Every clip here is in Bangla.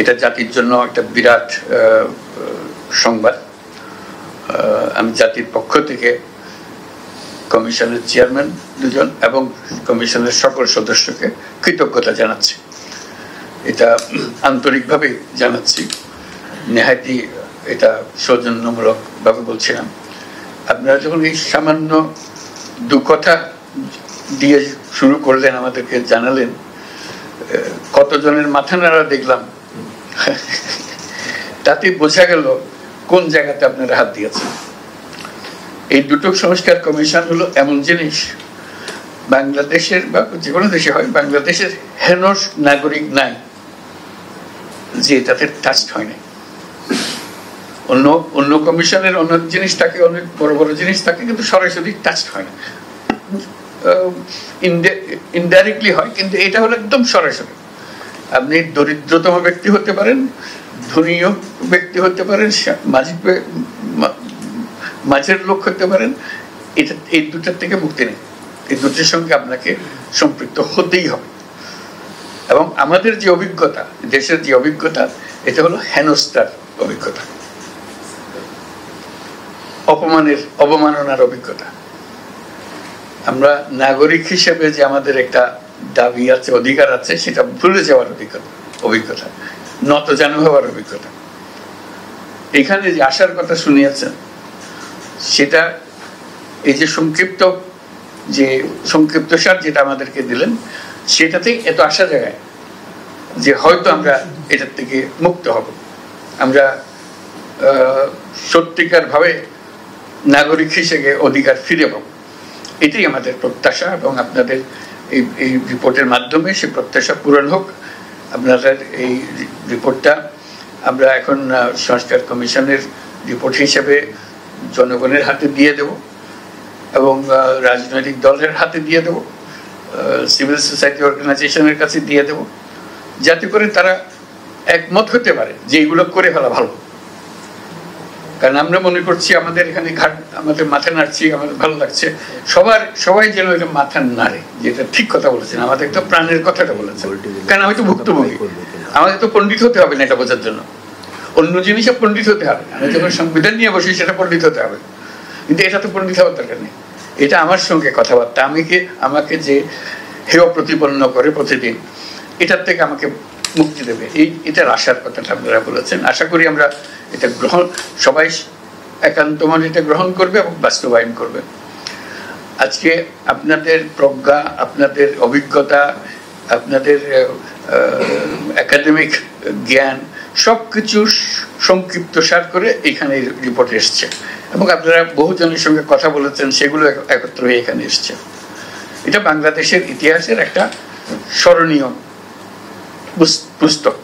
এটা জাতির জন্য একটা বিরাট সংবাদ। আমি জাতির পক্ষ থেকে কমিশনের চেয়ারম্যান দুজন এবং কমিশনের সকল সদস্যকে কৃতজ্ঞতা জানাচ্ছি। এটা আন্তরিকভাবে জানাচ্ছি, নেহাতি এটা সৌজন্যমূলক ভাবে বলছিলাম। আপনারা যখন এই সামান্য দু কথা দিয়ে শুরু করলেন, আমাদেরকে জানালেন, কতজনের মাথা নাড়া দেখলাম, তাতে বোঝা গেল কোন জায়গাতে আপনারা হাত দিয়েছেন। এই দুটো সংস্কার কমিশন হলো এমন জিনিস, বাংলাদেশের বা যে কোনো দেশে হয়, বাংলাদেশের হেনস নাগরিক নাই যে তাদের টাচ হয় নাই। অন্য অন্য কমিশনের অনেক জিনিস থাকে, অনেক বড় বড় জিনিস থাকে, কিন্তু সরাসরি টাচ হয় না, ইনডাইরেক্টলি হয়। কিন্তু এটা হলো একদম সরাসরি। আপনি দরিদ্রতম ব্যক্তি হতে পারেন, ধনীয় ব্যক্তি হতে পারেন, মাঝের লোক হতে পারেন, এটা এই দুটার থেকে মুক্তি নেই। এই দুটোর সঙ্গে আপনাকে সম্পৃক্ত হতেই হবে। এবং আমাদের যে অভিজ্ঞতা, দেশের যে অভিজ্ঞতা, এটা হলো হেনস্থার অভিজ্ঞতা, অবমাননার অভিজ্ঞতা। আমরা নাগরিক হিসেবে যে আমাদের একটা দাবি আছে, অধিকার আছে, সেটা ভুলে যাওয়ার অভিজ্ঞতা, নতজানু হওয়ার অভিজ্ঞতা। এখানে যে আসার কথা শুনিয়েছেন, সেটা এই যে সংক্ষিপ্তসার যেটা আমাদেরকে দিলেন, সেটাতেই এত আশা জায়গায় যে হয়তো আমরা এটার থেকে মুক্ত হব, আমরা সত্যিকার ভাবে নাগরিক হিসেবে অধিকার ফিরে পাব। এটাই আমাদের প্রত্যাশা, এবং আপনাদের এই রিপোর্টের মাধ্যমে সে প্রত্যাশা পূরণ হোক। আপনাদের এই রিপোর্টটা আমরা এখন সংস্কার কমিশনের রিপোর্ট হিসেবে জনগণের হাতে দিয়ে দেব, এবং রাজনৈতিক দলের হাতে দিয়ে দেব, সিভিল সোসাইটি অর্গানাইজেশনের কাছে দিয়ে দেব, যাতে করে তারা একমত হতে পারে যে এগুলো করে ফেলা ভালো। কারণ আমরা মনে করছি আমাদের এখানে আমাদের মাথা নাড়ছি, আমাদের ভালো লাগছে, সবাই যেন এটা মাথা নাড়ে, যেটা ঠিক কথা বলেছেন, আমাদের তো প্রাণের কথাটা বলেছেন। কারণ আমি তো ভুক্তভোগী, আমাদের তো পণ্ডিত হতে হবে না এটা বোঝার জন্য, অন্য জিনিসে পণ্ডিত হতে হবে। আমি যখন সংবিধান নিয়ে বসি সেটা পণ্ডিত হতে হবে, কিন্তু এটা তো পণ্ডিত হওয়ার দরকার নেই। এটা আমার সঙ্গে কথাবার্তা, আমাকে যে হেয় প্রতিপন্ন করে প্রতিদিন, এটার থেকে আমাকে মুক্তি দেবে, এটার আশার কথাটা আপনারা বলেছেন। আশা করি আমরা এটা সবাই একান্ত মনে এটা গ্রহণ করবে এবং বাস্তবায়ন করবে। আজকে আপনাদের প্রজ্ঞা, আপনাদের অভিজ্ঞতা, আপনাদের একাডেমিক জ্ঞান সবকিছু সংক্ষিপ্তসার করে এখানে রিপোর্ট এসছে, এবং আপনারা বহুজনের সঙ্গে কথা বলেছেন, সেগুলো একত্র হয়ে এখানে এসছে। এটা বাংলাদেশের ইতিহাসের একটা স্মরণীয় পুস্তক,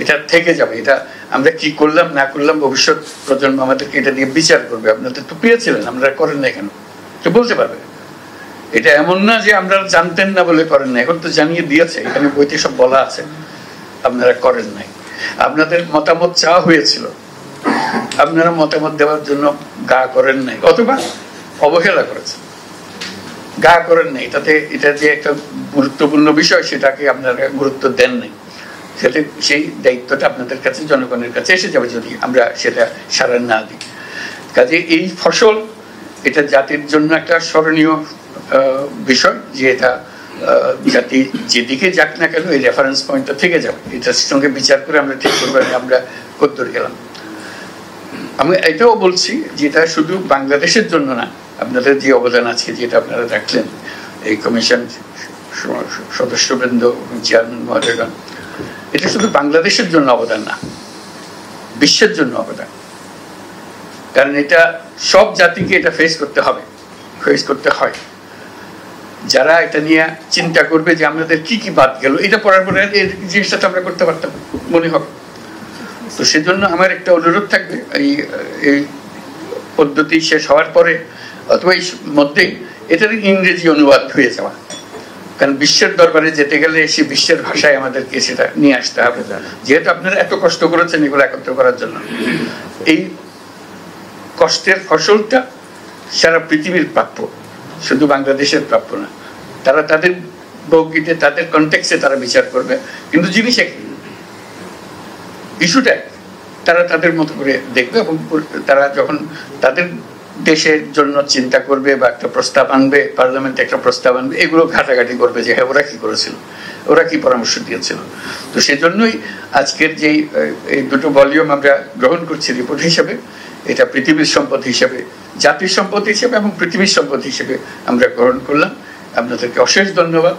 এটা থেকে যাবে। এটা আমরা কি করলাম না করলাম, ভবিষ্যৎ প্রজন্ম আমাদেরকে এটা দিয়ে বিচার করবে। আপনাদের তো পেয়েছিলেন, আপনারা করেন না কেন, তো বলতে পারবে। এটা এমন না যে আমরা জানতেন না বলে করেন না, এখন তো জানিয়ে দিয়েছে, এখানে বইতে সব বলা আছে, আপনারা করেন নাই। আপনাদের মতামত চাওয়া হয়েছিল, আপনারা মতামত দেওয়ার জন্য গা করেন নাই, অথবা অবহেলা করেছেন, গা করেন নাই। তাতে এটা যে একটা গুরুত্বপূর্ণ বিষয়, সেটাকে আপনারা গুরুত্ব দেন নাই। সেটা সেই দায়িত্বটা আপনাদের কাছে, জনগণের কাছে এসে যাবে যদি আমরা সেটা সাড়া না দিই। কাজে এই ফসল, এটা জাতির জন্য একটা স্মরণীয় বিষয়, যে এটা জাতি যেদিকে যাক না কেন এই রেফারেন্স পয়েন্টটা থেকে যাবে। এটার সঙ্গে বিচার করে আমরা ঠিক করবো আমরা কদ্দূর গেলাম। আমি এটাও বলছি যে এটা শুধু বাংলাদেশের জন্য না, আপনাদের যে অবদান আছে, যেটা আপনারা রাখলেন, এই কমিশন সদস্যবৃন্দ, চেয়ারম্যান মহোদয়গণ, এটা শুধু বাংলাদেশের জন্য অবদান না, বিশ্বের জন্য অবদান। কারণ এটা সব জাতিকে এটা ফেস করতে হয়। যারা এটা নিয়ে চিন্তা করবে যে আমাদের কি কি বাদ গেল, এটা পড়ার পরে এই জিনিসটা তো আমরা করতে পারতাম মনে হবে। তো সেজন্য আমার একটা অনুরোধ থাকবে, এই পদ্ধতি শেষ হওয়ার পরে অথবা এই মধ্যেই এটার ইংরেজি অনুবাদ হয়ে যাওয়া। কারণ বিশ্বের দরবারে যেতে গেলে সে বিশ্বের ভাষায় আমাদেরকে সেটা নিয়ে আসতে হবে। যেহেতু আপনারা এত কষ্ট করেছেন এগুলো একত্র করার জন্য, এই কষ্টের ফসলটা সারা পৃথিবীর প্রাপ্য, শুধু বাংলাদেশের প্রাপ্য না। তারা তাদের বৌগিতে, তাদের কনটেক্সে তারা বিচার করবে, কিন্তু জিনিস একই। ইস্যুটা তারা তাদের মতো করে দেখবে, এবং তারা যখন তাদের দেশের জন্য চিন্তা করবে বা একটা প্রস্তাব আনবে, পার্লামেন্টে একটা প্রস্তাব আনবে, এগুলো ঘাটাঘাটি করবে যে হ্যাঁ ওরা কি করেছিল, ওরা কি পরামর্শ দিয়েছিল। তো সেজন্যই আজকের যেই এই দুটো ভলিউম আমরা গ্রহণ করছি রিপোর্ট হিসেবে, এটা পৃথিবীর সম্পদ হিসেবে, জাতির সম্পদ হিসেবে এবং পৃথিবীর সম্পদ হিসেবে আমরা গ্রহণ করলাম। আপনাদেরকে অশেষ ধন্যবাদ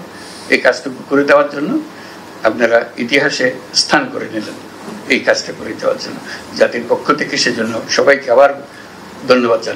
এই কাজটুকু করে দেওয়ার জন্য। আপনারা ইতিহাসে স্থান করে নিলেন এই কাজটা করে দেওয়ার জন্য। জাতির পক্ষ থেকে সেজন্য সবাইকে আবার ধন্যবাদ জানাই।